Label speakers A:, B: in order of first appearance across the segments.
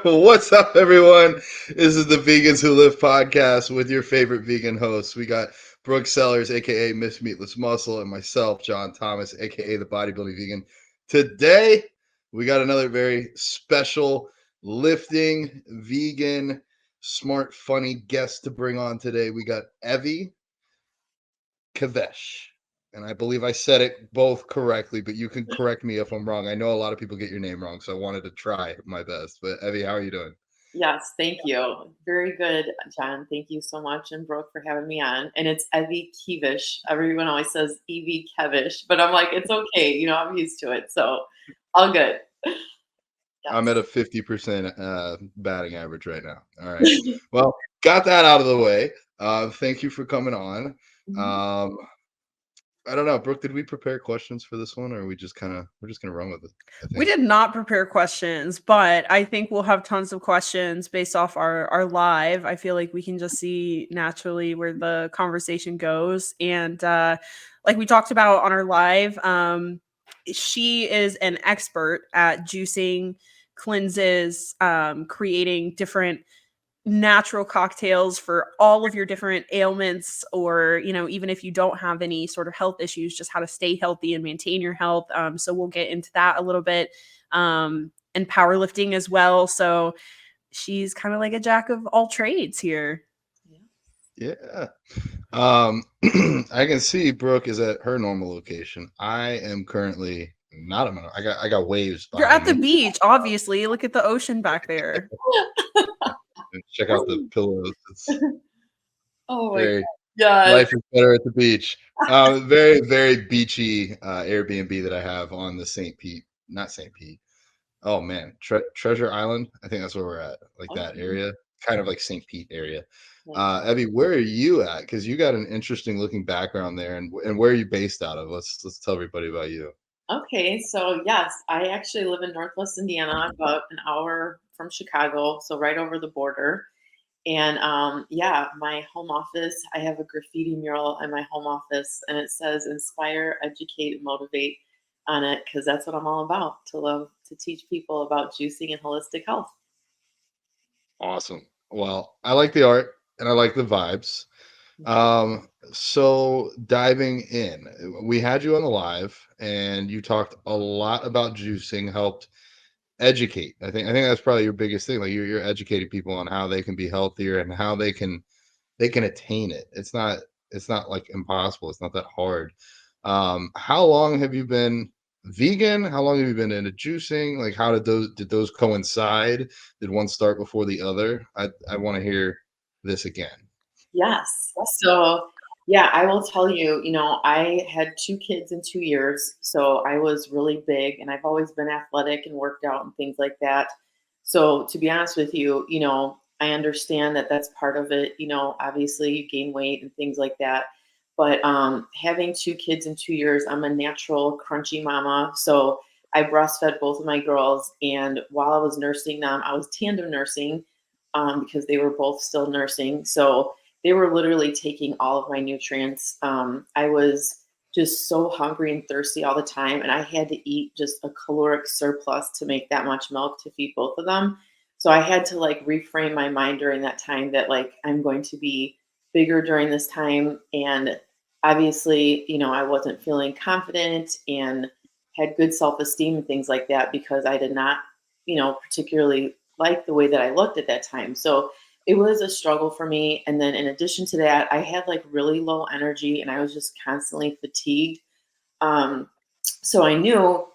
A: What's up, everyone? This is the Vegans Who Live podcast with your favorite vegan hosts. We got Brooke Sellers, aka Miss Meatless Muscle, and myself, John Thomas, aka the Bodybuilding Vegan. Today, we got another very special lifting, vegan, smart, funny guest to bring on today. We got Evie Kevish. And I believe I said it both correctly, but you can correct me if I'm wrong. I know a lot of people get your name wrong, so I wanted to try my best. But Evie, how are you doing?
B: Yes, thank you. Very good, John. Thank you so much, and Brooke, for having me on. And it's Evie Kevish. Everyone always says Evie Kevish, but I'm like, it's okay. I'm used to it. So all good.
A: I'm
B: Yes.
A: at a 50% batting average right now. All right. Well, got that out of the way. Thank you for coming on.
B: Mhm.
A: Um, I don't know, Brooke, did we prepare questions for this one, or are we just we're just gonna run with it, I
C: We
A: think.
C: did not prepare questions, but I think we'll have tons of questions based off our live. I feel like we can just see naturally where the conversation goes. And like we talked about on our live, she is an expert at juicing, cleanses, creating different natural cocktails for all of your different ailments, or even if you don't have any sort of health issues, just how to stay healthy and maintain your health. So we'll get into that a little bit, and powerlifting as well. So she's kind of like a jack of all trades here.
A: Yeah. I can see Brooke is at her normal location. I am currently not at my. I got waves
C: You're
A: behind
C: at the
A: me.
C: beach, obviously. Look at the ocean back there.
A: And check out the pillows. It's
B: Oh my God.
A: very
B: Yes.
A: life is better at the beach. Very, very beachy Airbnb that I have on the St. Pete, not St. Pete. Oh man, Treasure Island. I think that's where we're at, like that
B: Okay.
A: area, kind of like St. Pete area.
B: Nice.
A: Evie, where are you at? Because you got an interesting looking background there, and where are you based out of? Let's tell everybody about you.
B: Okay. So yes, I actually live in Northwest Indiana, about an hour from Chicago, so right over the border. And yeah, my home office, I have a graffiti mural in my home office, and it says inspire, educate, and motivate on it, because that's what I'm all about, to love to teach people about juicing and holistic health.
A: Awesome. Well, I like the art and I like the vibes. So diving in, we had you on the live and you talked a lot about juicing, helped educate. I think that's probably your biggest thing. Like you're educating people on how they can be healthier and how they can attain it. It's not like impossible. It's not that hard. How long have you been vegan? How long have you been into juicing? Like how did those coincide? Did one start before the other? I want to hear this again.
B: Yes. So, yeah, I will tell you, I had 2 kids in 2 years. So I was really big, and I've always been athletic and worked out and things like that. So, to be honest with you, I understand that that's part of it. Obviously, you gain weight and things like that. But having 2 kids in 2 years, I'm a natural crunchy mama. So I breastfed both of my girls. And while I was nursing them, I was tandem nursing, because they were both still nursing. So they were literally taking all of my nutrients. I was just so hungry and thirsty all the time, and I had to eat just a caloric surplus to make that much milk to feed both of them. So I had to like reframe my mind during that time that like I'm going to be bigger during this time. And obviously, I wasn't feeling confident and had good self-esteem and things like that, because I did not, particularly like the way that I looked at that time. So it was a struggle for me. And then in addition to that, I had like really low energy, and I was just constantly fatigued. So I knew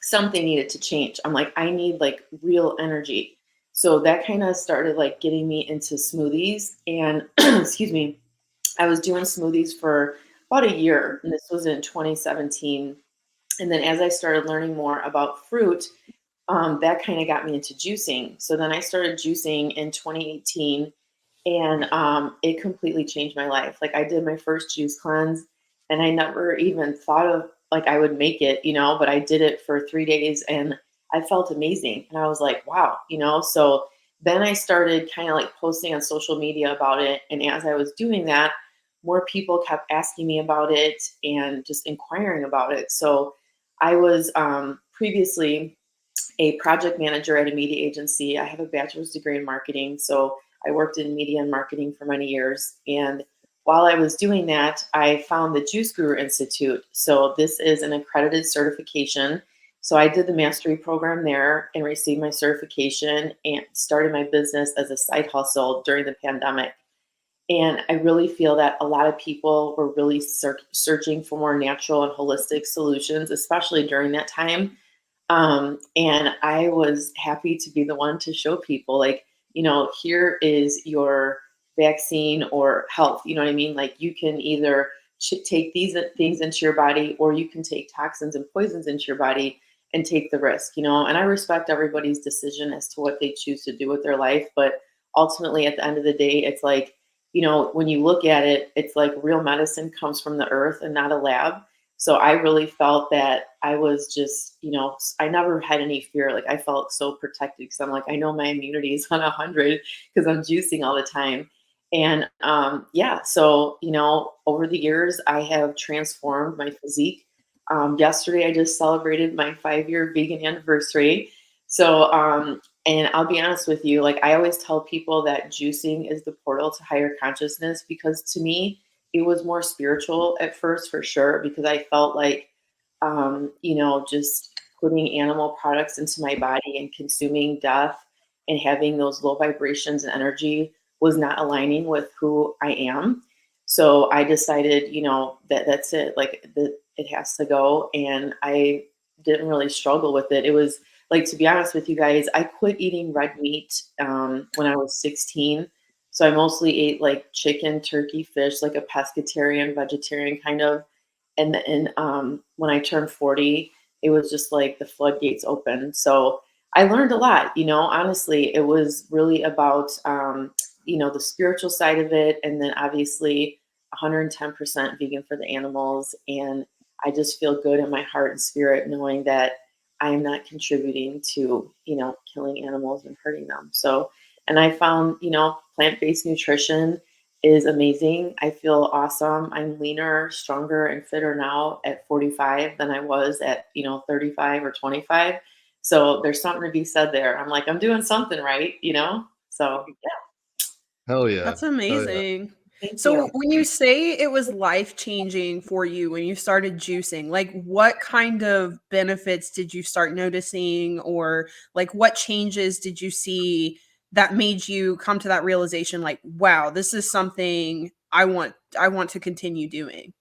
B: something needed to change. I'm like, I need like real energy. So that kind of started like getting me into smoothies. And excuse me, I was doing smoothies for about a year, and this was in 2017. And then as I started learning more about fruit, that kind of got me into juicing. So then I started juicing in 2018, and it completely changed my life. Like I did my first juice cleanse, and I never even thought of like I would make it, but I did it for 3 days, and I felt amazing. And I was like, wow. So then I started kind of like posting on social media about it. And as I was doing that, more people kept asking me about it and just inquiring about it. So I was previously a project manager at a media agency. I have a bachelor's degree in marketing, so I worked in media and marketing for many years. And while I was doing that, I found the Juice Guru Institute. So this is an accredited certification. So I did the mastery program there and received my certification and started my business as a side hustle during the pandemic. And I really feel that a lot of people were really searching for more natural and holistic solutions, especially during that time. And I was happy to be the one to show people, like, here is your vaccine or health. You know what I mean? Like, you can either take these things into your body, or you can take toxins and poisons into your body and take the risk, and I respect everybody's decision as to what they choose to do with their life. But ultimately, at the end of the day, it's like, when you look at it, it's like real medicine comes from the earth and not a lab. So I really felt that I was just, I never had any fear. Like, I felt so protected because I'm like, I know my immunity is on 100 because I'm juicing all the time. And yeah, so, over the years, I have transformed my physique. Yesterday, I just celebrated my 5-year vegan anniversary. So, and I'll be honest with you, like, I always tell people that juicing is the portal to higher consciousness, because to me, it was more spiritual at first, for sure, because I felt like, just putting animal products into my body and consuming death and having those low vibrations and energy was not aligning with who I am. So I decided, that's it. Like, it has to go. And I didn't really struggle with it. It was like, to be honest with you guys, I quit eating red meat when I was 16. So I mostly ate like chicken, turkey, fish, like a pescatarian, vegetarian kind of. And then when I turned 40, it was just like the floodgates opened. So I learned a lot, honestly. It was really about, the spiritual side of it. And then obviously 110% vegan for the animals. And I just feel good in my heart and spirit knowing that I am not contributing to, killing animals and hurting them. So, and I found, plant-based nutrition is amazing. I feel awesome. I'm leaner, stronger, and fitter now at 45 than I was at, 35 or 25. So there's something to be said there. I'm like, I'm doing something right, So yeah,
A: Hell yeah.
C: That's
A: Hell yeah.
C: amazing.
B: thank
C: So
B: you.
C: when you say it was life-changing for you when you started juicing, like what kind of benefits did you start noticing, or like what changes did you see that made you come to that realization, like, wow, this is something I want to continue doing?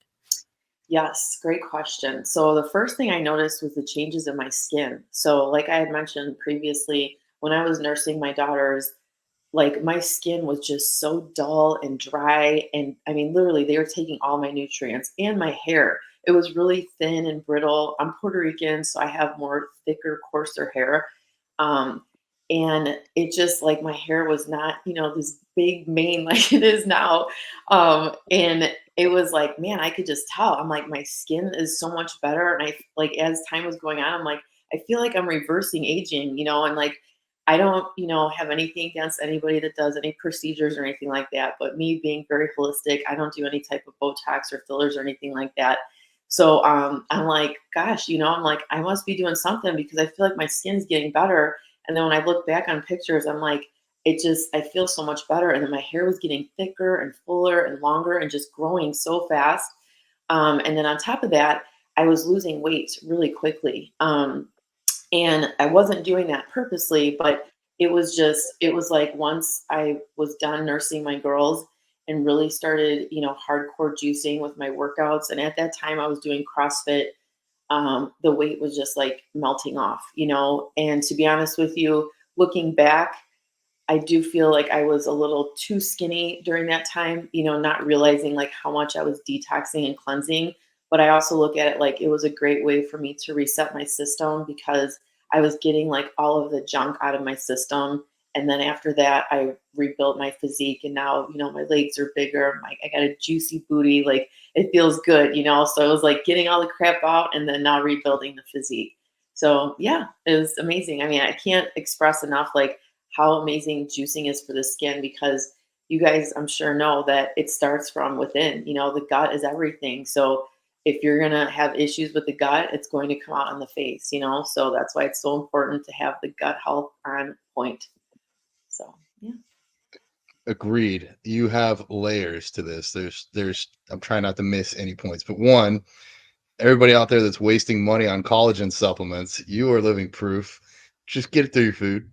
B: Yes, great question. So the first thing I noticed was the changes in my skin. So like I had mentioned previously, when I was nursing my daughters, like, my skin was just so dull and dry. And I mean, literally, they were taking all my nutrients, and my hair. It was really thin and brittle. I'm Puerto Rican, so I have more thicker, coarser hair. Um, and it just, like, my hair was not, this big mane like it is now. And it was like, man, I could just tell. I'm like, my skin is so much better. And I, like, as time was going on, I'm like, I feel like I'm reversing aging, and like, I don't, have anything against anybody that does any procedures or anything like that. But me being very holistic, I don't do any type of Botox or fillers or anything like that. So I'm like, gosh, I'm like, I must be doing something because I feel like my skin's getting better. And then when I look back on pictures, I'm like, I feel so much better. And then my hair was getting thicker and fuller and longer and just growing so fast. And then on top of that, I was losing weight really quickly. And I wasn't doing that purposely, but it was like once I was done nursing my girls and really started, hardcore juicing with my workouts. And at that time I was doing CrossFit. The weight was just like melting off, and to be honest with you, looking back, I do feel like I was a little too skinny during that time, not realizing like how much I was detoxing and cleansing. But I also look at it like it was a great way for me to reset my system because I was getting like all of the junk out of my system. And then after that, I rebuilt my physique, and now, my legs are bigger. I got a juicy booty. Like, it feels good, So it was like getting all the crap out and then now rebuilding the physique. So yeah, it was amazing. I mean, I can't express enough like how amazing juicing is for the skin, because you guys, I'm sure, know that it starts from within. The gut is everything. So if you're going to have issues with the gut, it's going to come out on the face, you know? So that's why it's so important to have the gut health on point. So, yeah.
A: Agreed. You have layers to this. I'm trying not to miss any points, but one, everybody out there that's wasting money on collagen supplements, you are living proof. Just get it through your food.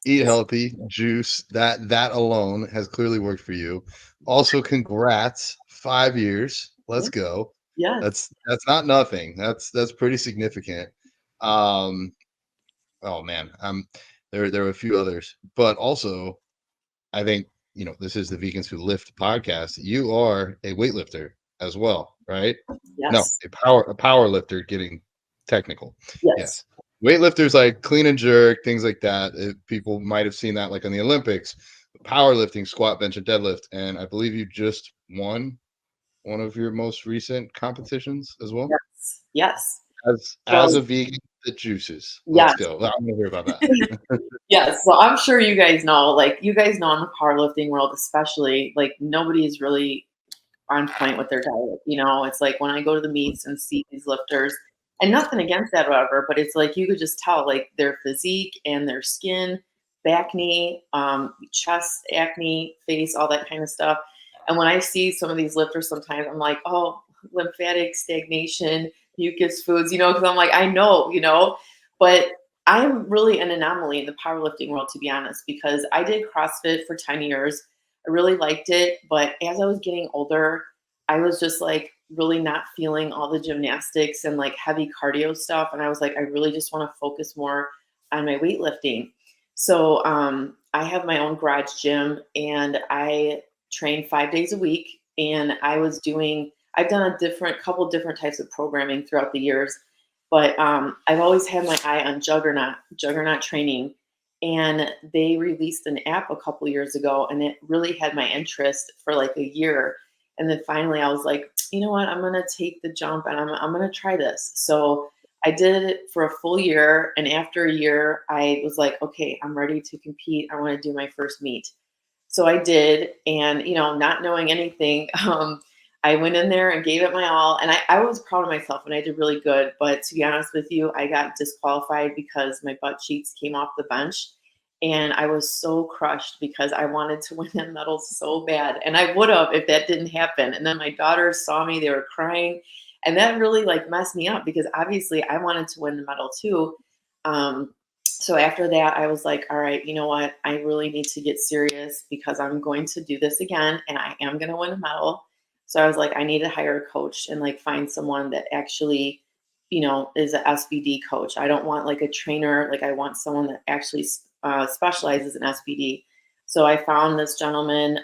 A: Eat healthy, juice. That alone has clearly worked for you. Also, congrats. 5 years. Let's go.
B: Yes.
A: That's not nothing. That's pretty significant. Oh man. There are a few others, but also I think, this is the Vegans Who Lift podcast. You are a weightlifter as well, right? No,
B: Yes.
A: a power lifter, getting technical.
B: Yes.
A: Yes. Weightlifters like clean and jerk, things like that. People might have seen that like on the Olympics. Powerlifting, squat, bench, and deadlift. And I believe you just won one of your most recent competitions as well.
B: Yes. Yes.
A: As a vegan that juices. Let's
B: Yes.
A: go. I'm gonna hear about that.
B: Yes. Well, I'm sure you guys know, like you guys know in the powerlifting world, especially, like nobody's really on point with their diet. You know, it's like when I go to the meets and see these lifters, and nothing against that, whatever, but it's like you could just tell like their physique and their skin, back knee, chest, acne, face, all that kind of stuff. And when I see some of these lifters, sometimes I'm like, oh, lymphatic stagnation, mucus foods, you know, because I'm like, I know, you know, but I'm really an anomaly in the powerlifting world, to be honest, because I did CrossFit for 10 years. I really liked it. But as I was getting older, I was just like really not feeling all the gymnastics and like heavy cardio stuff. And I was like, I really just want to focus more on my weightlifting. So I have my own garage gym and I train 5 days a week. And I've done couple different types of programming throughout the years. But I've always had my eye on Juggernaut training. And they released an app a couple years ago, and it really had my interest for like a year. And then finally, I was like, you know what? I'm gonna take the jump, and I'm gonna try this. So I did it for a full year, and after a year, I was like, okay, I'm ready to compete. I want to do my first meet. So I did, and not knowing anything, I went in there and gave it my all. And I was proud of myself and I did really good. But to be honest with you, I got disqualified because my butt cheeks came off the bench. And I was so crushed because I wanted to win that medal so bad. And I would have if that didn't happen. And then my daughters saw me, they were crying. And that really like messed me up because obviously I wanted to win the medal too. So after that, I was like, all right, you know what? I really need to get serious because I'm going to do this again and I am going to win a medal. So I was like, I need to hire a coach and like find someone that actually, is an SBD coach. I don't want like a trainer. Like I want someone that actually specializes in SBD. So I found this gentleman.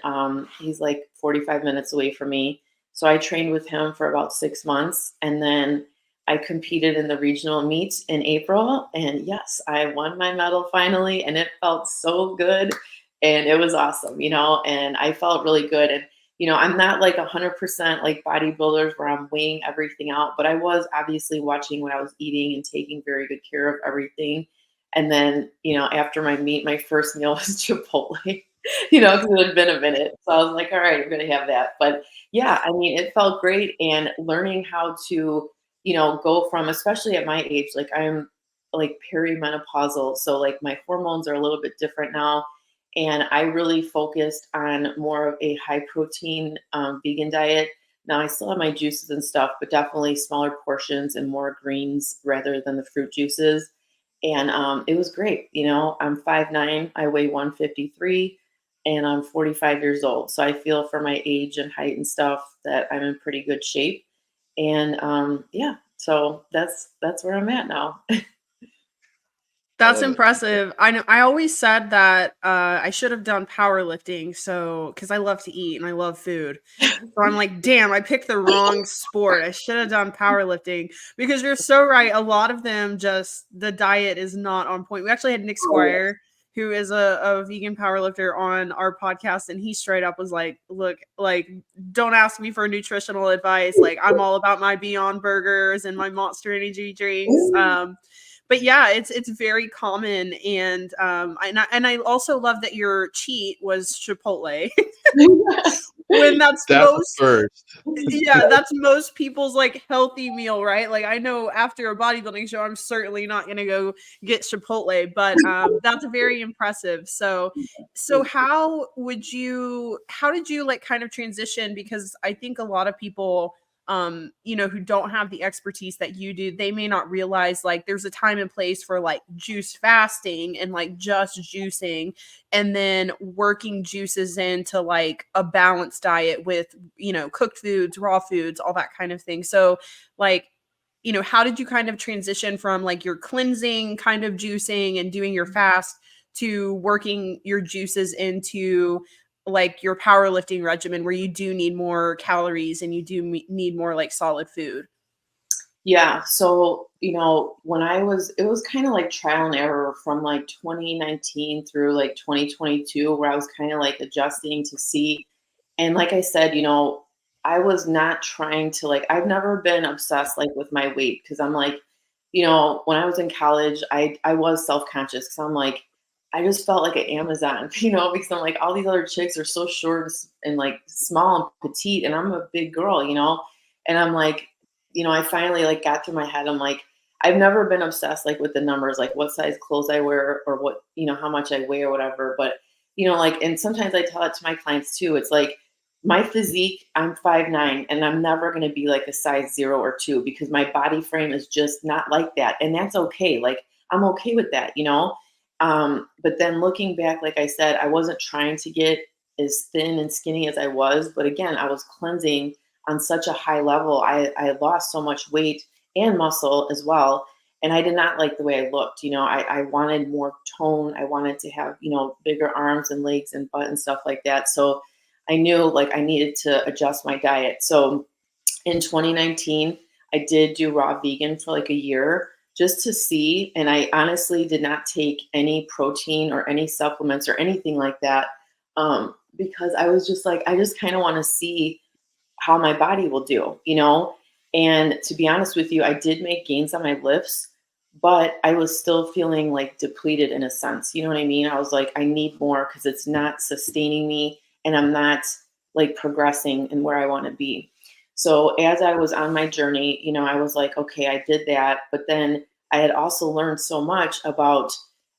B: He's like 45 minutes away from me. So I trained with him for about 6 months. And then I competed in the regional meet in April. And yes, I won my medal finally. And it felt so good. And it was awesome, and I felt really good. And I'm not like 100% like bodybuilders where I'm weighing everything out, but I was obviously watching what I was eating and taking very good care of everything. And then, after my meet, my first meal was Chipotle, because it had been a minute. So I was like, all right, I'm going to have that. But yeah, I mean, it felt great. And learning how to, go from, especially at my age, like I'm like perimenopausal. So like my hormones are a little bit different now. And I really focused on more of a high protein vegan diet. Now I still have my juices and stuff, but definitely smaller portions and more greens rather than the fruit juices. And it was great. I'm 5'9", I weigh 153, and I'm 45 years old. So I feel for my age and height and stuff that I'm in pretty good shape. And yeah, so that's where I'm at now.
C: That's impressive. I know. I always said that I should have done powerlifting, so because I love to eat and I love food. So I'm like, damn, I picked the wrong sport. I should have done powerlifting because you're so right. A lot of them just the diet is not on point. We actually had Nick Squire, who is a vegan powerlifter, on our podcast, and he straight up was like, look, like, don't ask me for nutritional advice. Like, I'm all about my Beyond Burgers and my Monster Energy drinks. but yeah, it's very common. And I also love that your cheat was Chipotle. When that's
A: That was
C: most,
A: first.
C: yeah, that's most people's like healthy meal, right? Like I know after a bodybuilding show, I'm certainly not gonna go get Chipotle, but that's very impressive. So how did you like kind of transition? Because I think a lot of people who don't have the expertise that you do, they may not realize like there's a time and place for like juice fasting and like just juicing, and then working juices into like a balanced diet with, cooked foods, raw foods, all that kind of thing. So like, how did you kind of transition from like your cleansing kind of juicing and doing your fast to working your juices into like your powerlifting regimen where you do need more calories and you do need more like solid food?
B: Yeah. So, it was kind of like trial and error from like 2019 through like 2022, where I was kind of like adjusting to see. And like I said, I was not trying to like, I've never been obsessed like with my weight because I'm like, when I was in college, I was self-conscious because I'm like, I just felt like an Amazon, because I'm like, all these other chicks are so short and like small and petite, and I'm a big girl, and I'm like, I finally like got through my head. I'm like, I've never been obsessed like with the numbers, like what size clothes I wear or what, how much I weigh or whatever. But, like, and sometimes I tell it to my clients too. It's like my physique, I'm 5'9", and I'm never going to be like a size 0 or 2 because my body frame is just not like that. And that's okay. Like, I'm okay with that, but then looking back, like I said, I wasn't trying to get as thin and skinny as I was. But again, I was cleansing on such a high level. I lost so much weight and muscle as well. And I did not like the way I looked. I wanted more tone. I wanted to have, bigger arms and legs and butt and stuff like that. So I knew like I needed to adjust my diet. So in 2019, I did do raw vegan for like a year just to see. And I honestly did not take any protein or any supplements or anything like that, because I was just like, I just kind of want to see how my body will do, And to be honest with you, I did make gains on my lifts, but I was still feeling like depleted in a sense. You know what I mean? I was like, I need more because it's not sustaining me and I'm not like progressing in where I want to be. So as I was on my journey, I was like, okay, I did that. But then I had also learned so much about,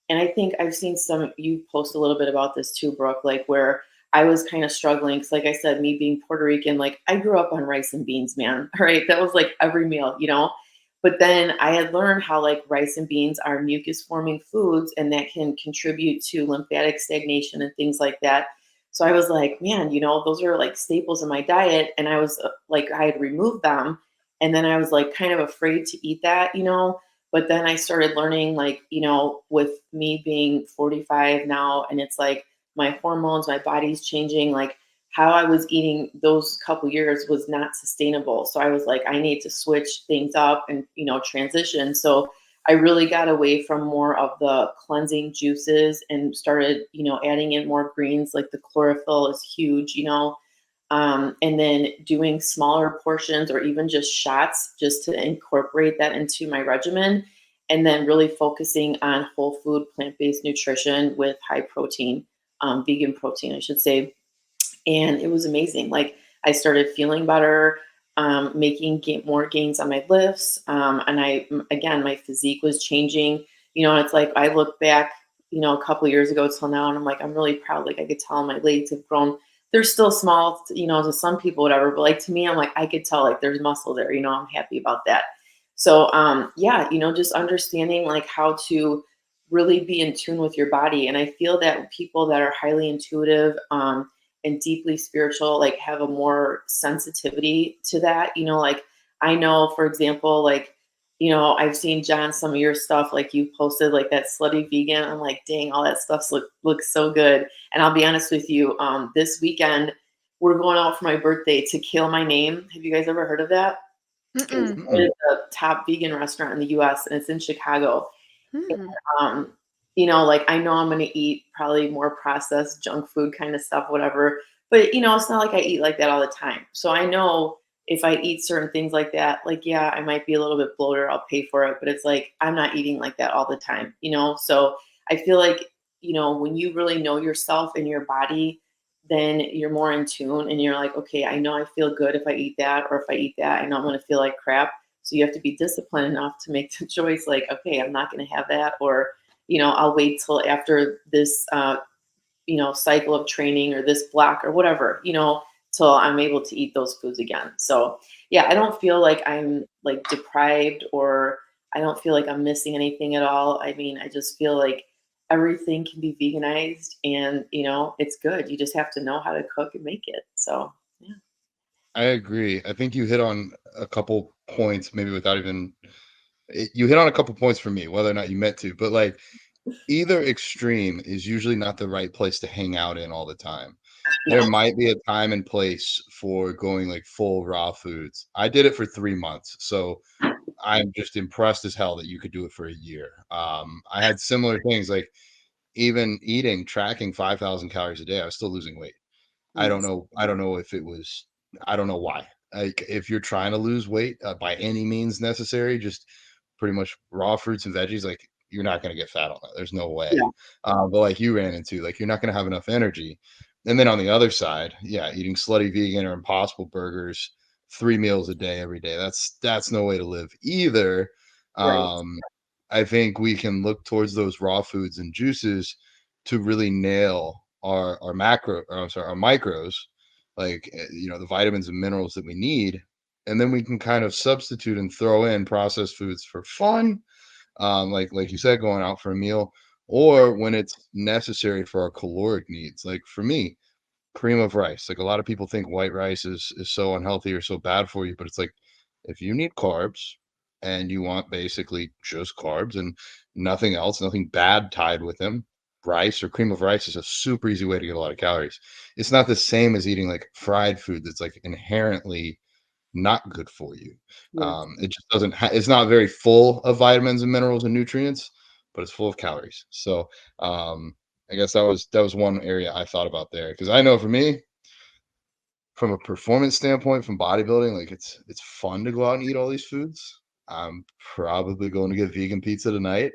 B: and I think I've seen you post a little bit about this too, Brooke, like where I was kind of struggling. Cause like I said, me being Puerto Rican, like I grew up on rice and beans, man. All right. That was like every meal, but then I had learned how like rice and beans are mucus forming foods and that can contribute to lymphatic stagnation and things like that. So I was like, man, those are like staples in my diet. And I was like, I had removed them. And then I was like kind of afraid to eat that, but then I started learning like, with me being 45 now, and it's like my hormones, my body's changing, like how I was eating those couple years was not sustainable. So I was like, I need to switch things up and, transition. So I really got away from more of the cleansing juices and started, adding in more greens. Like the chlorophyll is huge, and then doing smaller portions or even just shots just to incorporate that into my regimen. And then really focusing on whole food, plant-based nutrition with high protein, vegan protein, I should say. And it was amazing. Like I started feeling better, making more gains on my lifts. And again, my physique was changing, and it's like, I look back, a couple years ago till now, and I'm like, I'm really proud. Like I could tell my legs have grown. They're still small, to some people, whatever. But like to me, I'm like, I could tell like there's muscle there, I'm happy about that. So, yeah, just understanding like how to really be in tune with your body. And I feel that people that are highly intuitive, and deeply spiritual, like have a more sensitivity to that. Like I know, for example, like, I've seen John, some of your stuff, like you posted like that slutty vegan. I'm like, dang, all that stuff looks so good. And I'll be honest with you, this weekend, we're going out for my birthday to Kill My Name. Have you guys ever heard of that? It's the top vegan restaurant in the US and it's in Chicago. And, like I know I'm going to eat probably more processed junk food kind of stuff, whatever. But, it's not like I eat like that all the time. So I know if I eat certain things like that, like, yeah, I might be a little bit bloated, I'll pay for it, but it's like, I'm not eating like that all the time, you know? So I feel like, you know, when you really know yourself and your body, then you're more in tune and you're like, okay, I know I feel good if I eat that, or if I eat that, I know I'm going to feel like crap. So you have to be disciplined enough to make the choice, like, okay, I'm not going to have that, or, you know, I'll wait till after this, you know, cycle of training or this block or whatever, you know, till I'm able to eat those foods again. So yeah, I don't feel like I'm like deprived, or I don't feel like I'm missing anything at all. I mean, I just feel like everything can be veganized and, you know, it's good. You just have to know how to cook and make it. So yeah.
A: I agree. I think you hit on a couple points, maybe without even you hit on a couple points for me, whether or not you meant to, but like either extreme is usually not the right place to hang out in all the time. There
B: No.
A: might be a time and place for going like full raw foods. I did it for 3 months, so I'm just impressed as hell that you could do it for a year. I had similar things, like even eating, tracking 5,000 calories a day, I was still losing weight.
B: Yes.
A: I don't know if it was I don't know why. Like, if you're trying to lose weight, by any means necessary, just pretty much raw fruits and veggies, like, you're not gonna get fat on that. There's no way.
B: Yeah.
A: But like you ran into, like, you're not gonna have enough energy. And then on the other side, yeah, eating slutty vegan or impossible burgers 3 meals a day every day, that's no way to live either.
B: Right.
A: Um, I think we can look towards those raw foods and juices to really nail our macro or I'm sorry, our micros, like you know, the vitamins and minerals that we need, and then we can kind of substitute and throw in processed foods for fun, like you said, going out for a meal, or when it's necessary for our caloric needs. Like for me, cream of rice. Like a lot of people think white rice is so unhealthy or so bad for you, but it's like if you need carbs and you want basically just carbs and nothing else, nothing bad tied with them, rice or cream of rice is a super easy way to get a lot of calories. It's not the same as eating like fried food that's like inherently not good for you.
B: Yeah.
A: It just doesn't it's not very full of vitamins and minerals and nutrients, but it's full of calories. So I guess that was one area I thought about there, because I know for me, from a performance standpoint, from bodybuilding, like it's fun to go out and eat all these foods. I'm probably going to get vegan pizza tonight.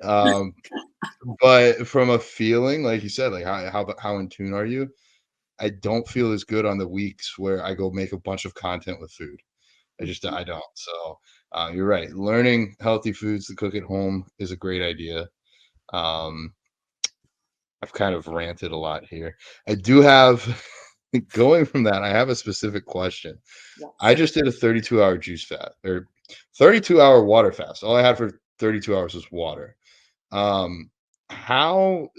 A: But from a feeling, like you said, like how in tune are you? I don't feel as good on the weeks where I go make a bunch of content with food. I don't. So you're right. Learning healthy foods to cook at home is a great idea. Um, I've kind of ranted a lot here. I do have going from that, I have a specific question. I
B: Yes.
A: just did a 32-hour juice fast or 32-hour water fast. All I had for 32 hours was water. Um, how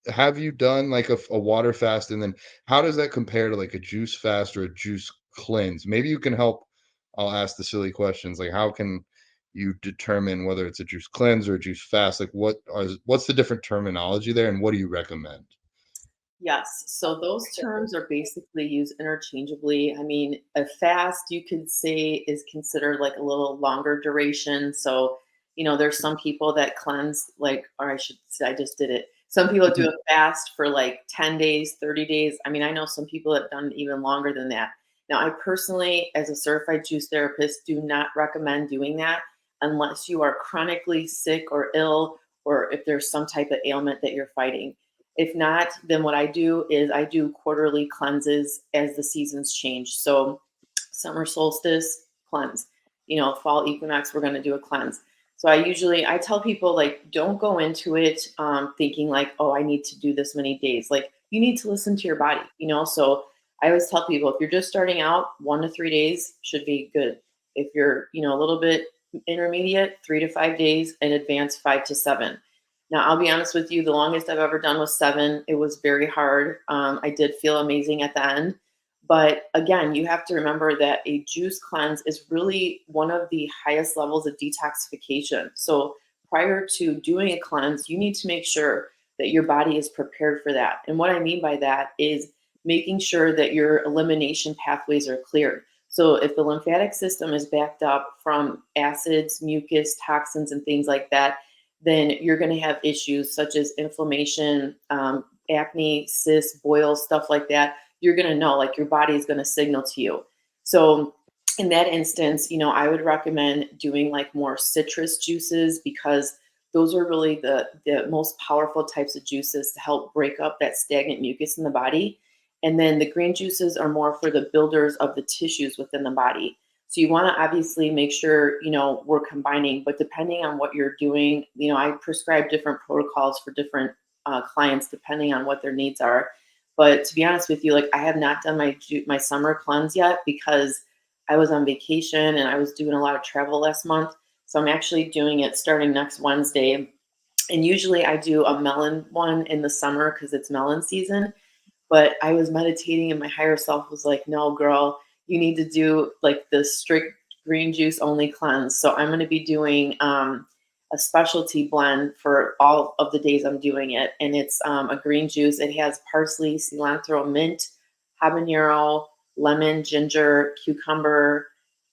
A: have you done like a water fast? And then how does that compare to like a juice fast or a juice cleanse? Maybe you can help. I'll ask the silly questions like how can you determine whether it's a juice cleanse or a juice fast? Like what's the different terminology there and what do you recommend?
B: Yes. So those terms are basically used interchangeably. I mean, a fast you could say is considered like a little longer duration. So, you know, there's some people that cleanse like, or I should say, I just did it. Some people do a fast for like 10 days, 30 days. I mean, I know some people that have done even longer than that. Now, I personally, as a certified juice therapist, do not recommend doing that unless you are chronically sick or ill, or if there's some type of ailment that you're fighting. If not, then what I do is I do quarterly cleanses as the seasons change. So summer solstice, cleanse. You know, fall equinox, we're going to do a cleanse. So I tell people like, don't go into it thinking like, oh, I need to do this many days. Like you need to listen to your body, you know? So I always tell people if you're just starting out, 1 to 3 days should be good. If you're, you know, a little bit intermediate, 3 to 5 days, and advanced 5 to 7. Now, I'll be honest with you, the longest I've ever done was 7. It was very hard. I did feel amazing at the end. But again, you have to remember that a juice cleanse is really one of the highest levels of detoxification. So prior to doing a cleanse, you need to make sure that your body is prepared for that. And what I mean by that is making sure that your elimination pathways are cleared. So if the lymphatic system is backed up from acids, mucus, toxins, and things like that, then you're going to have issues such as inflammation, acne, cysts, boils, stuff like that. You're going to know, like your body is going to signal to you. So in that instance, I would recommend doing like more citrus juices because those are really the most powerful types of juices to help break up that stagnant mucus in the body. And then the green juices are more for the builders of the tissues within the body. So you want to obviously make sure, we're combining, but depending on what you're doing, I prescribe different protocols for different clients depending on what their needs are. But to be honest with you, like I have not done my summer cleanse yet because I was on vacation and I was doing a lot of travel last month. So I'm actually doing it starting next Wednesday. And usually I do a melon one in the summer because it's melon season. But I was meditating and my higher self was like, no, girl, you need to do like the strict green juice only cleanse. So I'm going to be doing a specialty blend for all of the days I'm doing it. And it's a green juice. It has parsley, cilantro, mint, habanero, lemon, ginger, cucumber,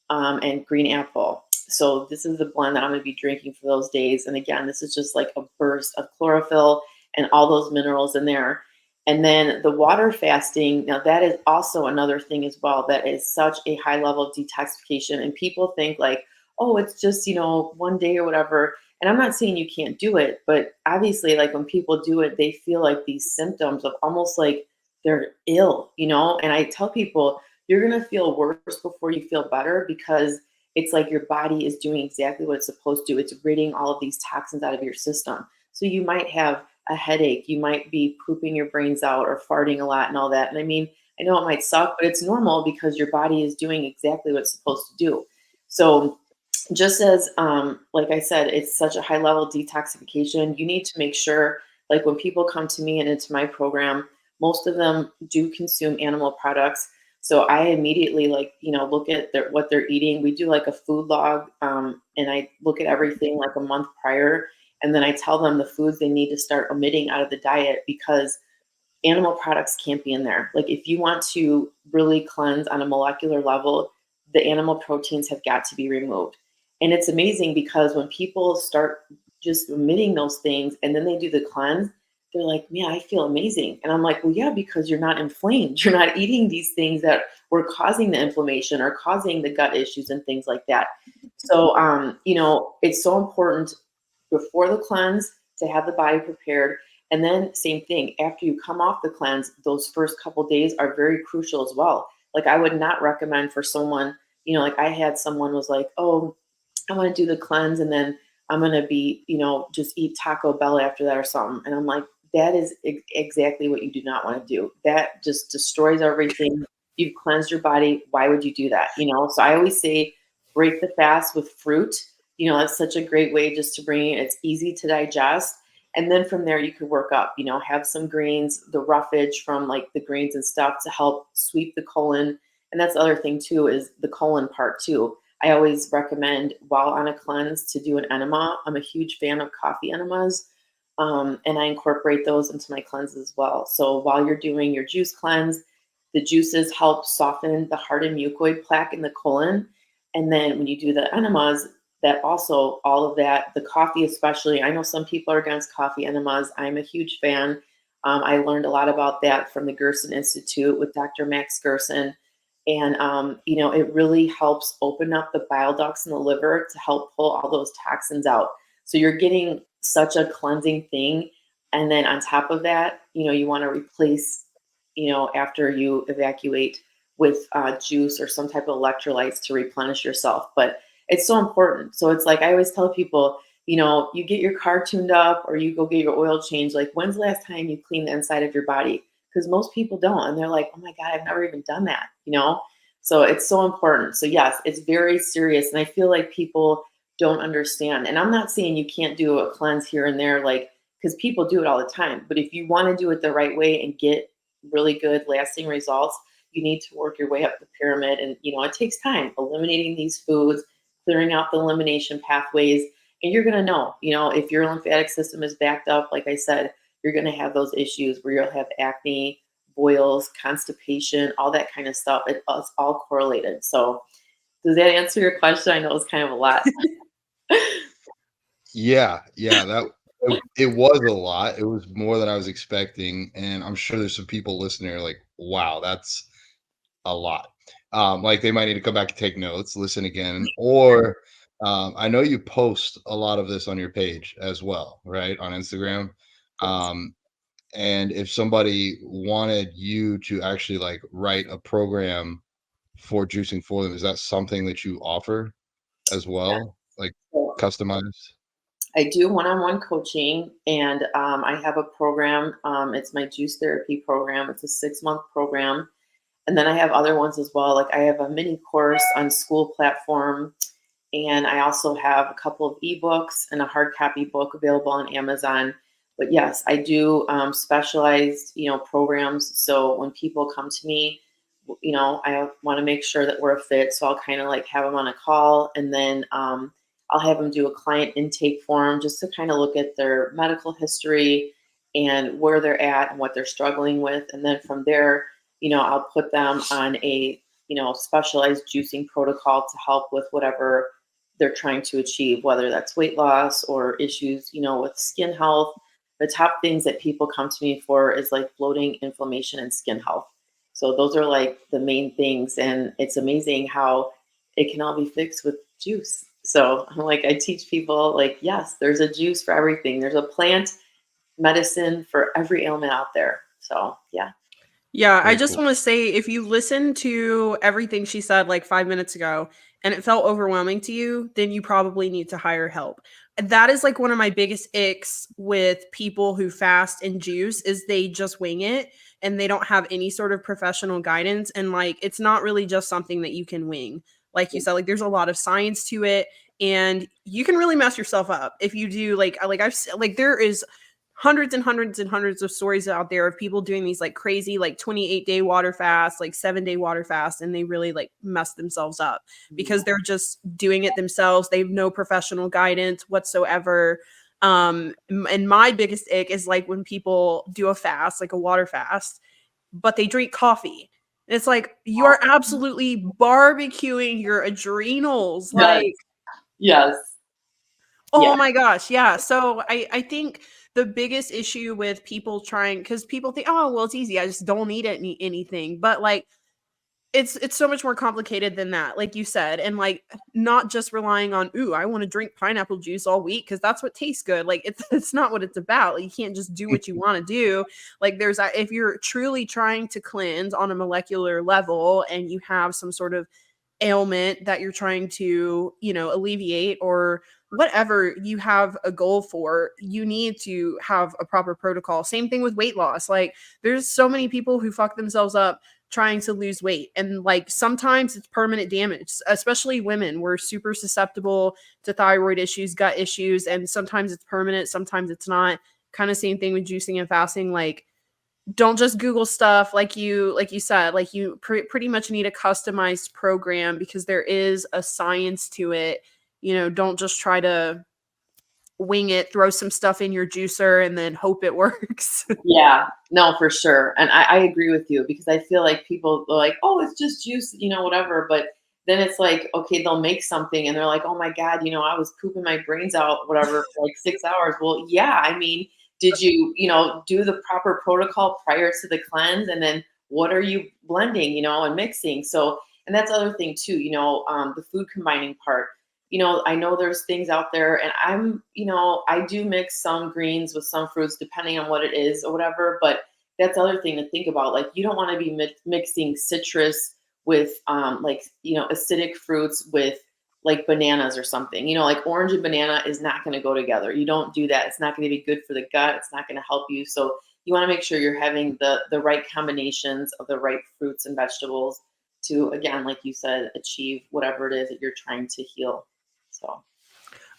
B: and green apple. So this is the blend that I'm going to be drinking for those days. And again, this is just like a burst of chlorophyll and all those minerals in there. And then the water fasting, now that is also another thing as well that is such a high level of detoxification. And people think like, oh, it's just, one day or whatever. And I'm not saying you can't do it, but obviously, like when people do it, they feel like these symptoms of almost like they're ill, And I tell people, you're going to feel worse before you feel better because it's like your body is doing exactly what it's supposed to. It's ridding all of these toxins out of your system. So you might have a headache, you might be pooping your brains out or farting a lot and all that. And I mean, I know it might suck, but it's normal because your body is doing exactly what it's supposed to do. So just as like I said, it's such a high level detoxification, you need to make sure, like when people come to me and into my program, most of them do consume animal products. So I immediately look at what they're eating. We do like a food log, and I look at everything like a month prior, and then I tell them the foods they need to start omitting out of the diet because animal products can't be in there. Like if you want to really cleanse on a molecular level, the animal proteins have got to be removed. And it's amazing because when people start just omitting those things and then they do the cleanse, they're like, man, I feel amazing. And I'm like, well, yeah, because you're not inflamed. You're not eating these things that were causing the inflammation or causing the gut issues and things like that. So, it's so important before the cleanse to have the body prepared. And then same thing, after you come off the cleanse, those first couple days are very crucial as well. Like I would not recommend for someone, like I had someone was like, oh, I want to do the cleanse and then I'm going to be, just eat Taco Bell after that or something. And I'm like, that is exactly what you do not want to do. That just destroys everything. You've cleansed your body. Why would you do that? So I always say break the fast with fruit. That's such a great way just to bring it. It's easy to digest. And then from there, you could work up, have some greens, the roughage from like the greens and stuff to help sweep the colon. And that's the other thing too, is the colon part too. I always recommend while on a cleanse to do an enema. I'm a huge fan of coffee enemas. And I incorporate those into my cleanse as well. So while you're doing your juice cleanse, the juices help soften the hardened mucoid plaque in the colon. And then when you do the enemas, that also all of that, the coffee especially, I know some people are against coffee enemas. I'm a huge fan. I learned a lot about that from the Gerson Institute with Dr. Max Gerson. And, it really helps open up the bile ducts in the liver to help pull all those toxins out. So you're getting such a cleansing thing. And then on top of that, you want to replace, after you evacuate with juice or some type of electrolytes to replenish yourself. But it's so important. So it's like I always tell people, you get your car tuned up or you go get your oil changed. Like, when's the last time you cleaned the inside of your body? Because most people don't. And they're like, oh my God, I've never even done that, So it's so important. So yes, it's very serious. And I feel like people don't understand. And I'm not saying you can't do a cleanse here and there, like, because people do it all the time. But if you want to do it the right way and get really good lasting results, you need to work your way up the pyramid. And, it takes time eliminating these foods, clearing out the elimination pathways. And you're going to know, if your lymphatic system is backed up, like I said, you're going to have those issues where you'll have acne, boils, constipation, all that kind of stuff. It's all correlated. So does that answer your question? I know it's kind of a lot.
A: Yeah, it was a lot. It was more than I was expecting, and I'm sure there's some people listening are like, "Wow, that's a lot." Like they might need to come back and take notes, listen again, or I know you post a lot of this on your page as well, right? On Instagram.
B: Yes.
A: Um, and if somebody wanted you to actually like write a program for juicing for them, is that something that you offer as
B: Yeah.
A: well? Like
B: So
A: customized?
B: I do one-on-one coaching, and I have a program. It's my juice therapy program. It's a 6-month program. And then I have other ones as well. Like I have a mini course on school platform. And I also have a couple of ebooks and a hard copy book available on Amazon. But yes, I do specialized, programs. So when people come to me, I want to make sure that we're a fit. So I'll kind of like have them on a call, and then I'll have them do a client intake form just to kind of look at their medical history and where they're at and what they're struggling with. And then from there, I'll put them on a, specialized juicing protocol to help with whatever they're trying to achieve, whether that's weight loss or issues, with skin health. The top things that people come to me for is like bloating, inflammation, and skin health. So those are like the main things. And it's amazing how it can all be fixed with juice. So I'm like, I teach people like, yes, there's a juice for everything. There's a plant medicine for every ailment out there. So yeah.
C: Yeah, I
A: Very
C: just
A: cool.
C: want to say if you listen to everything she said like 5 minutes ago and it felt overwhelming to you, then you probably need to hire help. That is like one of my biggest icks with people who fast and juice is they just wing it and they don't have any sort of professional guidance. And like it's not really just something that you can wing. Like you said, like there's a lot of science to it, and you can really mess yourself up if you do like there is hundreds and hundreds and hundreds of stories out there of people doing these like crazy like 28-day water fast, like 7-day water fast, and they really like mess themselves up because they're just doing it themselves. They have no professional guidance whatsoever. And my biggest ick is like when people do a fast, like a water fast, but they drink coffee. It's like you are absolutely barbecuing your adrenals.
B: Yes.
C: Like,
B: Yes.
C: oh
B: Yeah.
C: my gosh, yeah. So I think the biggest issue with people trying, because people think, oh well, it's easy. I just don't eat anything. But like it's so much more complicated than that, like you said. And like not just relying on, ooh, I want to drink pineapple juice all week because that's what tastes good. Like it's not what it's about. Like, you can't just do what you want to do. Like if you're truly trying to cleanse on a molecular level and you have some sort of ailment that you're trying to, alleviate, or whatever you have a goal for, you need to have a proper protocol. Same thing with weight loss. Like there's so many people who fuck themselves up trying to lose weight, and like sometimes it's permanent damage. Especially women, we're super susceptible to thyroid issues, gut issues, and sometimes it's permanent, sometimes it's not. Kind of same thing with juicing and fasting. Like don't just Google stuff, like you said. Like you pretty much need a customized program because there is a science to it. Don't just try to wing it, throw some stuff in your juicer and then hope it works.
B: Yeah, no, for sure. And I agree with you because I feel like people are like, oh, it's just juice, whatever. But then it's like, okay, they'll make something and they're like, oh my God, I was pooping my brains out, whatever, for like 6 hours. Well, yeah, I mean, did you, do the proper protocol prior to the cleanse? And then what are you blending, and mixing? So, and that's the other thing too, the food combining part. I know there's things out there, and I do mix some greens with some fruits depending on what it is or whatever. But that's the other thing to think about. Like, you don't want to be mixing citrus with, acidic fruits with like bananas or something. Like orange and banana is not going to go together. You don't do that. It's not going to be good for the gut. It's not going to help you. So you want to make sure you're having the right combinations of the right fruits and vegetables to, again, like you said, achieve whatever it is that you're trying to heal. So,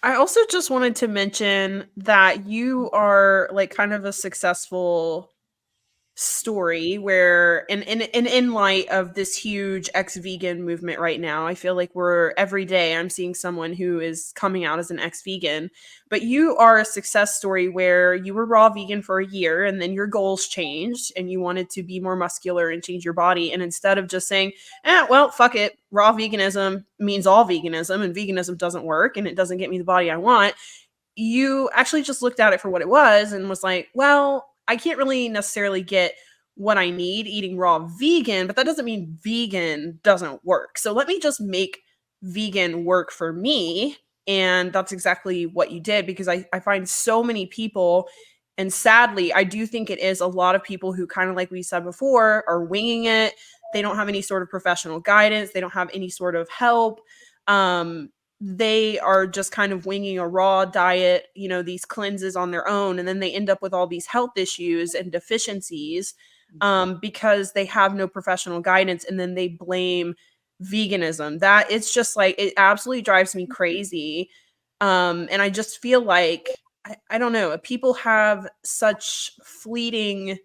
C: I also just wanted to mention that you are like kind of a successful story where in light of this huge ex-vegan movement right now, I feel like every day I'm seeing someone who is coming out as an ex-vegan. But you are a success story where you were raw vegan for a year and then your goals changed and you wanted to be more muscular and change your body, and instead of just saying, well, fuck it, raw veganism means all veganism and veganism doesn't work and it doesn't get me the body I want, you actually just looked at it for what it was and was like, well, I can't really necessarily get what I need eating raw vegan, but that doesn't mean vegan doesn't work. So let me just make vegan work for me. And that's exactly what you did, because I find so many people, and sadly, I do think it is a lot of people who, kind of like we said before, are winging it. They don't have any sort of professional guidance. They don't have any sort of help. They are just kind of winging a raw diet, these cleanses on their own. And then they end up with all these health issues and deficiencies because they have no professional guidance. And then they blame veganism. That it's just like, it absolutely drives me crazy. And I just feel like, I don't know, people have such fleeting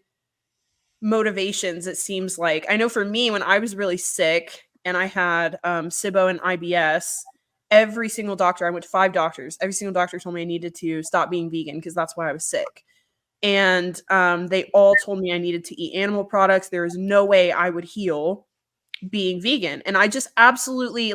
C: motivations. It seems like, I know for me, when I was really sick and I had SIBO and IBS, every single doctor, I went to 5 doctors, every single doctor told me I needed to stop being vegan because that's why I was sick. And they all told me I needed to eat animal products. There is no way I would heal being vegan. And I just absolutely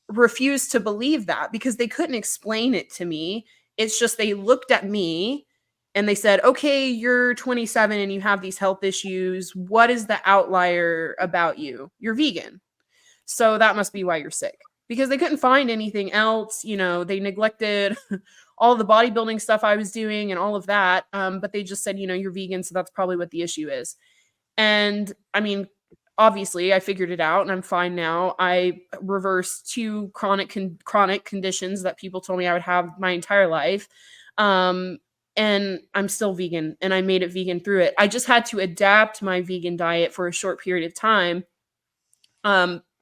C: refused to believe that, because they couldn't explain it to me. It's just, they looked at me and they said, okay, you're 27 and you have these health issues. What is the outlier about you? You're vegan. So that must be why you're sick. Because they couldn't find anything else. They neglected all the bodybuilding stuff I was doing and all of that. But they just said, you're vegan, so that's probably what the issue is. And I mean, obviously I figured it out and I'm fine now. I reversed 2 chronic conditions that people told me I would have my entire life. And I'm still vegan, and I made it vegan through it. I just had to adapt my vegan diet for a short period of time.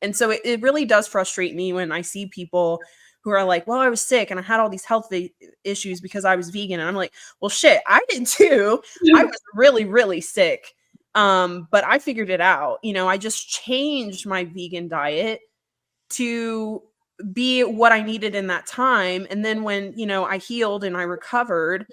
C: And so it really does frustrate me when I see people who are like, well, I was sick and I had all these health issues because I was vegan. And I'm like, well, shit, I did too. I was really, really sick. But I figured it out. I just changed my vegan diet to be what I needed in that time. And then when, I healed and I recovered,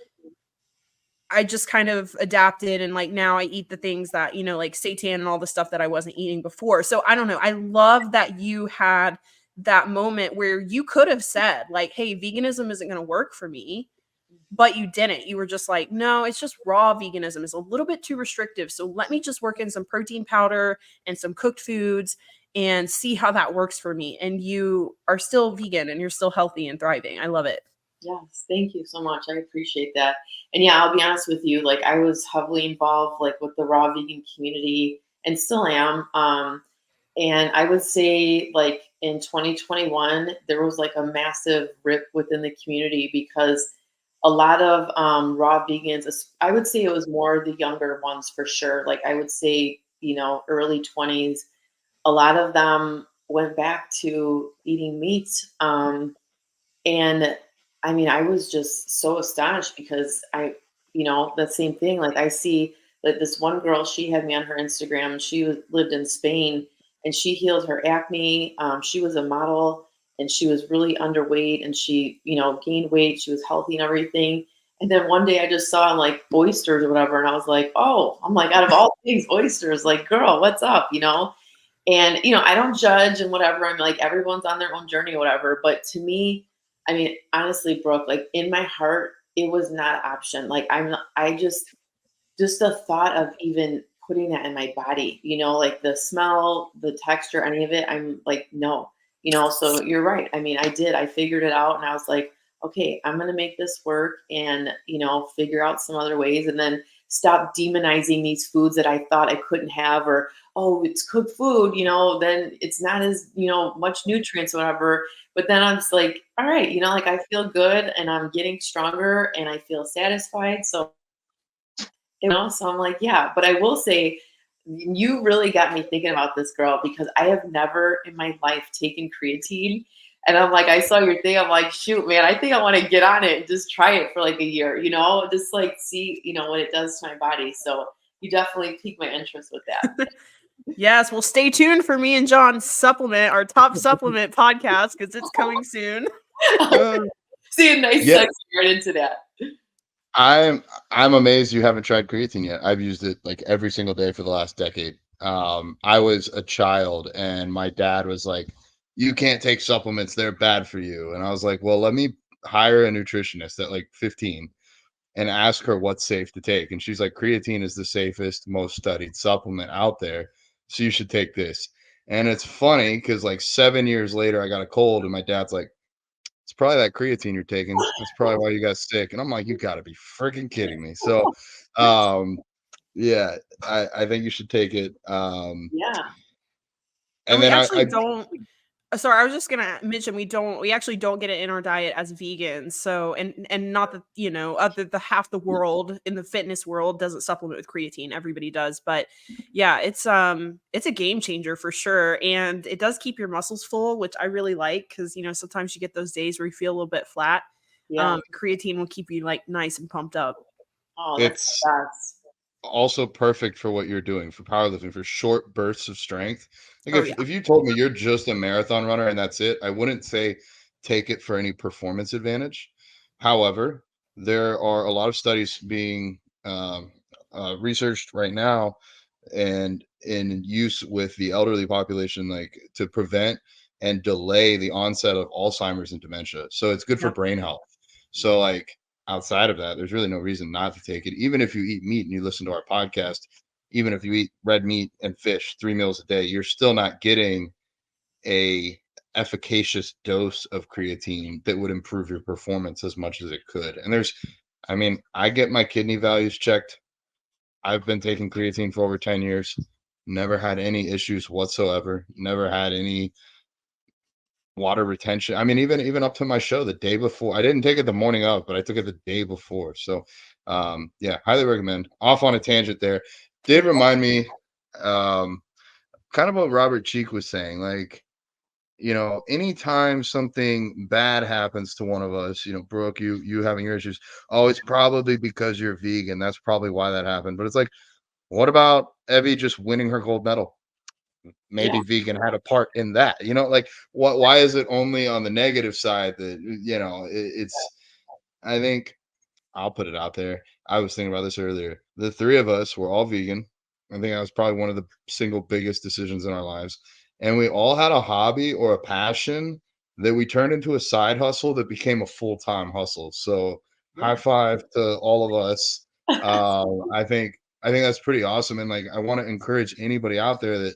C: I just kind of adapted, and now I eat the things that, like seitan and all the stuff that I wasn't eating before. So I don't know. I love that you had that moment where you could have said hey, veganism isn't going to work for me, but you didn't. You were just like, no, it's just raw veganism is a little bit too restrictive. So let me just work in some protein powder and some cooked foods and see how that works for me. And you are still vegan and you're still healthy and thriving. I love it.
B: Yes, thank you so much. I appreciate that. And yeah, I'll be honest with you, I was heavily involved with the raw vegan community, and still am. And I would say in 2021, there was a massive rip within the community, because a lot of raw vegans, I would say it was more the younger ones for sure. I would say, early 20s, a lot of them went back to eating meat. And I mean, I was just so astonished, because that same thing. I see this one girl, she had me on her Instagram. She lived in Spain, and she healed her acne. She was a model, and she was really underweight, and she, gained weight. She was healthy and everything. And then one day I just saw oysters or whatever. And I was like, oh, I'm out of all things, oysters, girl, what's up? And, I don't judge and whatever. I'm everyone's on their own journey or whatever. But to me, I mean, honestly, Brooke, in my heart, it was not an option. I just the thought of even putting that in my body, the smell, the texture, any of it, I'm no, so you're right. I mean, I figured it out, and I was like, okay, I'm going to make this work, and, figure out some other ways, and then stop demonizing these foods that I thought I couldn't have, or, oh, it's cooked food, then it's not as, much nutrients or whatever. But then I'm just like, all right, I feel good, and I'm getting stronger, and I feel satisfied. So, so I'm like, yeah. But I will say, you really got me thinking about this, girl, because I have never in my life taken creatine. And I'm I saw your thing. I'm like, shoot, man, I think I want to get on it and just try it for a year, just see, what it does to my body. So you definitely piqued my interest with that.
C: Yes, well, stay tuned for me and John's supplement, our top supplement podcast, because it's coming soon.
B: See a nice segue right into that.
A: I'm amazed you haven't tried creatine yet. I've used it every single day for the last decade. I was a child, and my dad was like, you can't take supplements, they're bad for you. And I was like, well, let me hire a nutritionist at 15. and ask her what's safe to take. And she's like, creatine is the safest, most studied supplement out there. So you should take this. And it's funny because like 7 years later, I got a cold, and my dad's like, it's probably that creatine you're taking. That's probably why you got sick. And I'm like, you got to be freaking kidding me. So, um, yeah, I think you should take it.
B: Yeah.
C: And
A: And
C: we
A: then
C: actually
A: I
C: don't sorry, I was just gonna mention we actually don't get it in our diet as vegans. So and not that, you know, other the half the world in the fitness world doesn't supplement with creatine. Everybody does. But yeah, it's a game changer for sure. And it does keep your muscles full, which I really like because you know, sometimes you get those days where you feel a little bit flat.
B: Yeah.
C: Creatine will keep you like nice and pumped up.
B: Oh, that's
A: it's
B: the best.
A: also perfect for what you're doing for powerlifting, for short bursts of strength. Like
C: Oh yeah.
A: if you told me you're just a marathon runner and that's it, I wouldn't say take it for any performance advantage. However, there are a lot of studies being researched right now and in use with the elderly population, like to prevent and delay the onset of Alzheimer's and dementia. So it's good for
C: Yep.
A: brain health. So like outside of that, there's really no reason not to take it. Even if you eat meat and you listen to our podcast, even if you eat red meat and fish 3 meals a day, you're still not getting a efficacious dose of creatine that would improve your performance as much as it could. And I mean, I get my kidney values checked. I've been taking creatine for over 10 years. Never had any issues whatsoever. Never had any water retention. I mean, even up to my show the day before. I didn't take it the morning of, but I took it the day before. So yeah, highly recommend. Off on a tangent there. Did remind me um kind of what Robert Cheek was saying. Like, you know, anytime something bad happens to one of us, you know, Brooke, you having your issues, oh, it's probably because you're vegan. That's probably why that happened. But it's like, what about Evie just winning her gold medal?
B: Yeah.
A: Maybe vegan had a part in that. You know, like what? Why is it only on the negative side that you know? It's. I think I'll put it out there. I was thinking about this earlier. The three of us were all vegan. I think that was probably one of the single biggest decisions in our lives. And we all had a hobby or a passion that we turned into a side hustle that became a full-time hustle. So high
B: Yeah.
A: five to all of us. I think that's pretty awesome. And like I want to encourage anybody out there that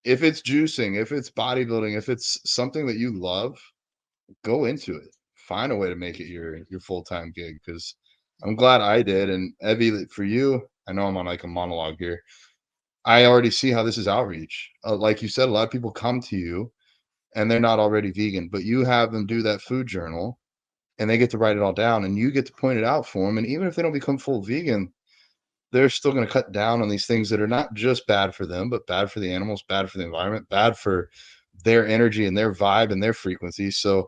A: if it's juicing, if it's bodybuilding, if it's something that you love, go into it. Find a way to make it your full-time gig because I'm glad I did. And Evie, for you, I know I'm on like a monologue here. I already see how this is outreach. Like you said, a lot of people come to you and they're not already vegan, but you have them do that food journal and they get to write it all down and you get to point it out for them. And even if they don't become full vegan, they're still going to cut down on these things that are not just bad for them, but bad for the animals, bad for the environment, bad for their energy and their vibe and their frequency. So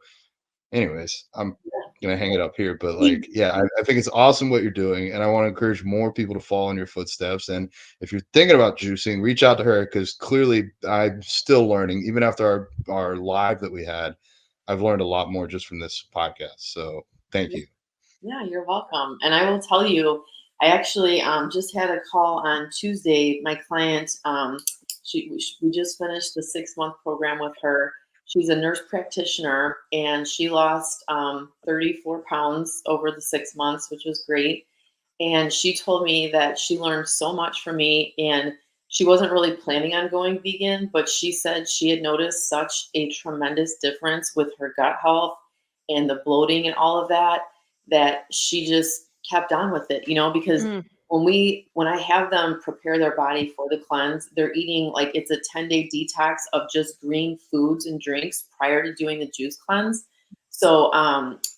A: anyways, I'm gonna hang it up here, but like, yeah, I think it's awesome what you're doing, and I want to encourage more people to follow in your footsteps. And if you're thinking about juicing, reach out to her because clearly I'm still learning. Even after our live that we had, I've learned a lot more just from this podcast. So thank you.
B: Yeah, you're welcome. And I will tell you, I actually just had a call on Tuesday. My client, we just finished the 6 month program with her. She's a nurse practitioner and she lost 34 pounds over the 6 months, which was great. And she told me that she learned so much from me and she wasn't really planning on going vegan, but she said she had noticed such a tremendous difference with her gut health and the bloating and all of that, that she just kept on with it, because
C: Mm,
B: when I have them prepare their body for the cleanse, they're eating like it's a 10-day detox of just green foods and drinks prior to doing the juice cleanse. So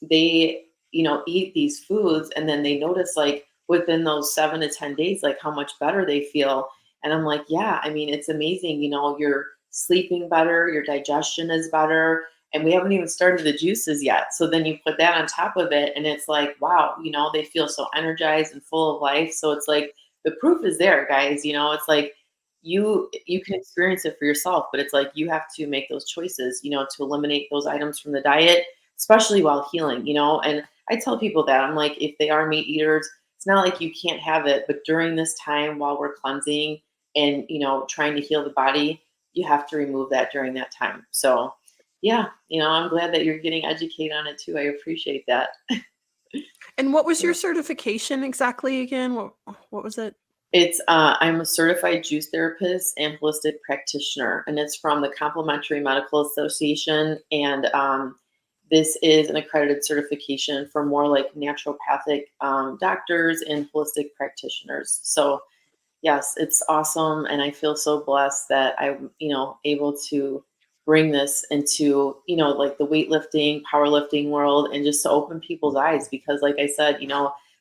B: they, eat these foods and then they notice like within those 7 to 10 days, like how much better they feel. And I'm like, yeah, I mean, it's amazing. You're sleeping better, your digestion is better, and we haven't even started the juices yet. So then you put that on top of it, and it's like, wow, they feel so energized and full of life. So it's like the proof is there, guys. It's like you can experience it for yourself, but it's like you have to make those choices, to eliminate those items from the diet, especially while healing. And I tell people that I'm like, if they are meat eaters, it's not like you can't have it, but during this time while we're cleansing and trying to heal the body, you have to remove that during that time. So yeah, I'm glad that you're getting educated on it too. I appreciate that.
C: And what was
A: Yeah.
C: your certification exactly again? What was it?
B: It's I'm a certified juice therapist and holistic practitioner, and it's from the Complementary Medical Association. And this is an accredited certification for more like naturopathic doctors and holistic practitioners. So yes, it's awesome, and I feel so blessed that I'm, able to bring this into, like the weightlifting, powerlifting world, and just to open people's eyes because, like I said,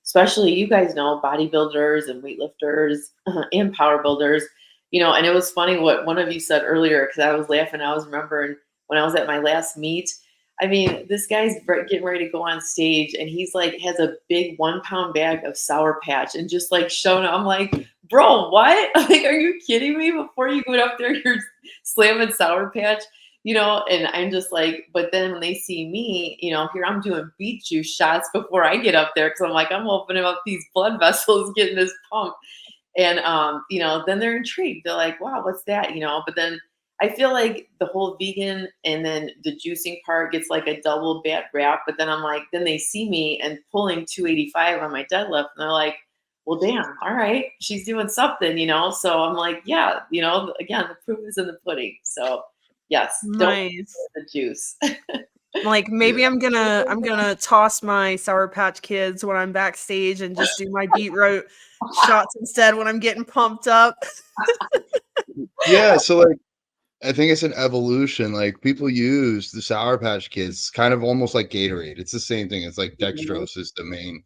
B: especially you guys know bodybuilders and weightlifters and power builders, and it was funny what one of you said earlier because I was laughing. I was remembering when I was at my last meet. I mean, this guy's getting ready to go on stage, and he's like has a big 1 pound bag of Sour Patch, and just like showing up. I'm like, bro, what? Like, are you kidding me? Before you go up there, you're slamming Sour Patch, and I'm just like, but then when they see me, here I'm doing beet juice shots before I get up there because I'm like, I'm opening up these blood vessels, getting this pump. And then they're intrigued. They're like, wow, what's that? But then I feel like the whole vegan and then the juicing part gets like a double bad rap. But then I'm like, then they see me and pulling 285 on my deadlift, and they're like, well, damn, all right, she's doing something. So I'm like, yeah, again, the proof is in the pudding. So yes, don't
C: Nice.
B: forget the juice.
C: Like maybe
A: Yeah.
C: I'm gonna toss my Sour Patch Kids when I'm backstage and just do my beetroot shots instead when I'm getting pumped up.
A: Yeah, so like I think it's an evolution. Like people use the Sour Patch Kids kind of almost like Gatorade. It's the same thing. It's like
B: Mhm.
A: dextrose is the main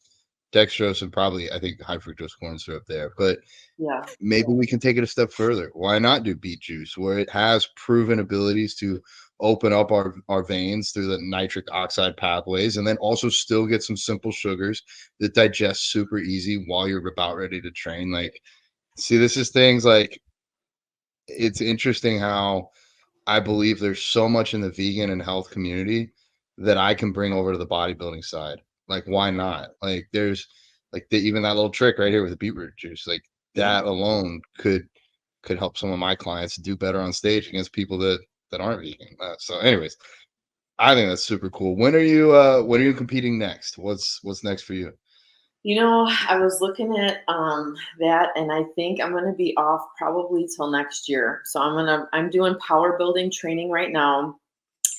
A: dextrose and probably I think high fructose corn syrup there. But
B: Yeah.
A: maybe we can take it a step further. Why not do beet juice where it has proven abilities to open up our veins through the nitric oxide pathways and then also still get some simple sugars that digest super easy while you're about ready to train. Like, see, this is things like it's interesting how I believe there's so much in the vegan and health community that I can bring over to the bodybuilding side. Like, why not? Like, there's like even that little trick right here with the beetroot juice, like
B: Yeah.
A: that alone could help some of my clients do better on stage against people that aren't vegan. So, anyways, I think that's super cool. When are you competing next? What's next for you?
B: I was looking at that, and I think I'm gonna be off probably till next year. So I'm doing power building training right now,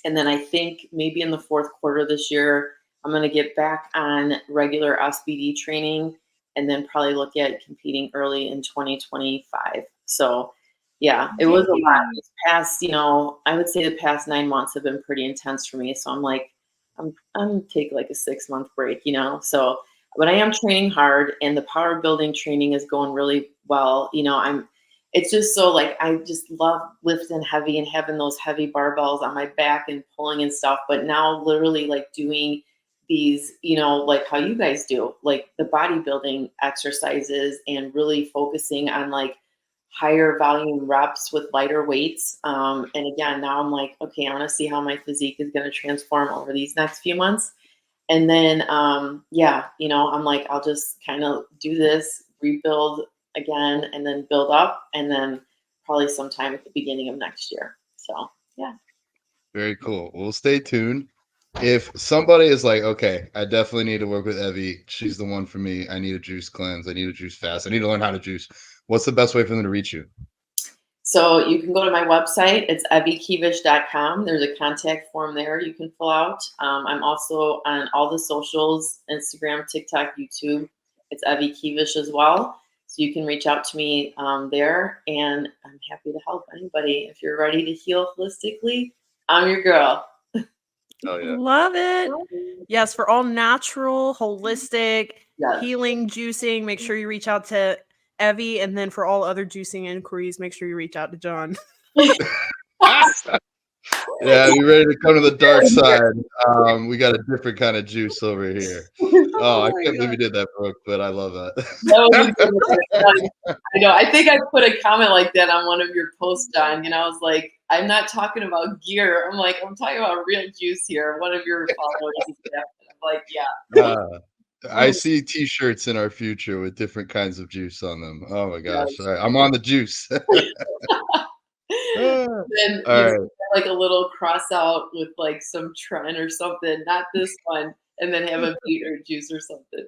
B: and then I think maybe in the fourth quarter this year, I'm gonna get back on regular SBD training, and then probably look at competing early in 2025. So yeah, it was a lot.
C: Dang.
B: This past, I would say the past 9 months have been pretty intense for me. So I'm like, I'm gonna take like a 6 month break. So but I am training hard, and the power building training is going really well. It's just so like I just love lifting heavy and having those heavy barbells on my back and pulling and stuff. But now literally like doing these, like how you guys do, like the bodybuilding exercises and really focusing on like higher volume reps with lighter weights. And again, now I'm like, okay, I want to see how my physique is going to transform over these next few months. And then, yeah, I'm like, I'll just kind of do this, rebuild again, and then build up, and then probably sometime at the beginning of next year. So, yeah.
A: Very cool. We'll stay tuned. If somebody is like, okay, I definitely need to work with Evie. She's the one for me. I need a juice cleanse. I need a juice fast. I need to learn how to juice. What's the best way for them to reach you?
B: So you can go to my website. It's eviekevish.com. There's a contact form there you can fill out. I'm also on all the socials, Instagram, TikTok, YouTube. It's Evie Kevish as well. So you can reach out to me there, and I'm happy to help anybody. If you're ready to heal holistically, I'm your girl.
A: Oh yeah.
C: Love it. Yes, for all natural, holistic,
B: Yes.
C: healing juicing, make sure you reach out to Evie. And then for all other juicing inquiries, make sure you reach out to John.
A: Yeah, be ready to come to the dark side. We got a different kind of juice over here. Oh,
C: Oh
A: I
C: my
A: can't believe
C: God.
A: you did that, Brooke, but I love that.
B: That was a good one. I know. I think I put a comment like that on one of your posts, John. I was like, I'm not talking about gear. I'm like, I'm talking about real juice here. One of your followers is that. I'm like, yeah.
A: I see T-shirts in our future with different kinds of juice on them. Oh my gosh!
B: Yes.
A: All right, I'm on the juice. Ah,
B: Then
A: all right.
B: like a little cross out with like some trend or something. Not this one. and then have a beet or juice or something.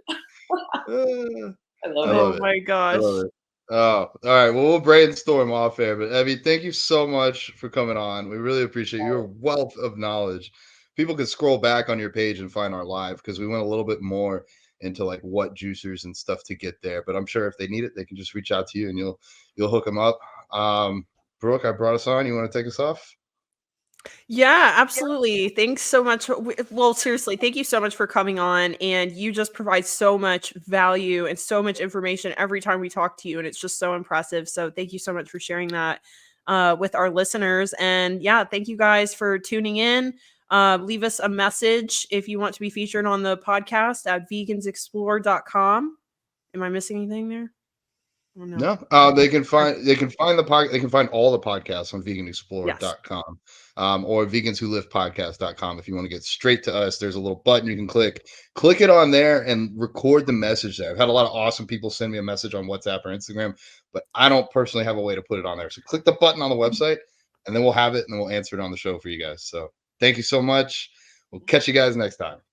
B: I love
A: I
B: it.
A: love
C: Oh
A: it.
C: my
A: I
C: gosh.
A: love it. Oh, all right. Well, we'll brainstorm off air. But Evie, thank you so much for coming on. We really appreciate your wealth of knowledge. People can scroll back on your page and find our live because we went a little bit more into like what juicers and stuff to get there. But I'm sure if they need it, they can just reach out to you and you'll hook them up. Brooke, I brought us on. You want to take us off?
C: Yeah, absolutely. Thanks so much. Well, seriously, thank you so much for coming on. And you just provide so much value and so much information every time we talk to you. And it's just so impressive. So thank you so much for sharing that with our listeners. And yeah, thank you guys for tuning in. Leave us a message if you want to be featured on the podcast at vegansexplore.com. Am I missing anything there? Oh, no.
A: No, they can find they can find all the podcasts on
C: Yes.
A: veganexplorer.com or veganswholivepodcast.com. If you want to get straight to us, there's a little button you can click it on there and record the message there. I've had a lot of awesome people send me a message on WhatsApp or Instagram, but I don't personally have a way to put it on there. So click the button on the website and then we'll have it and then we'll answer it on the show for you guys. So thank you so much. We'll catch you guys next time.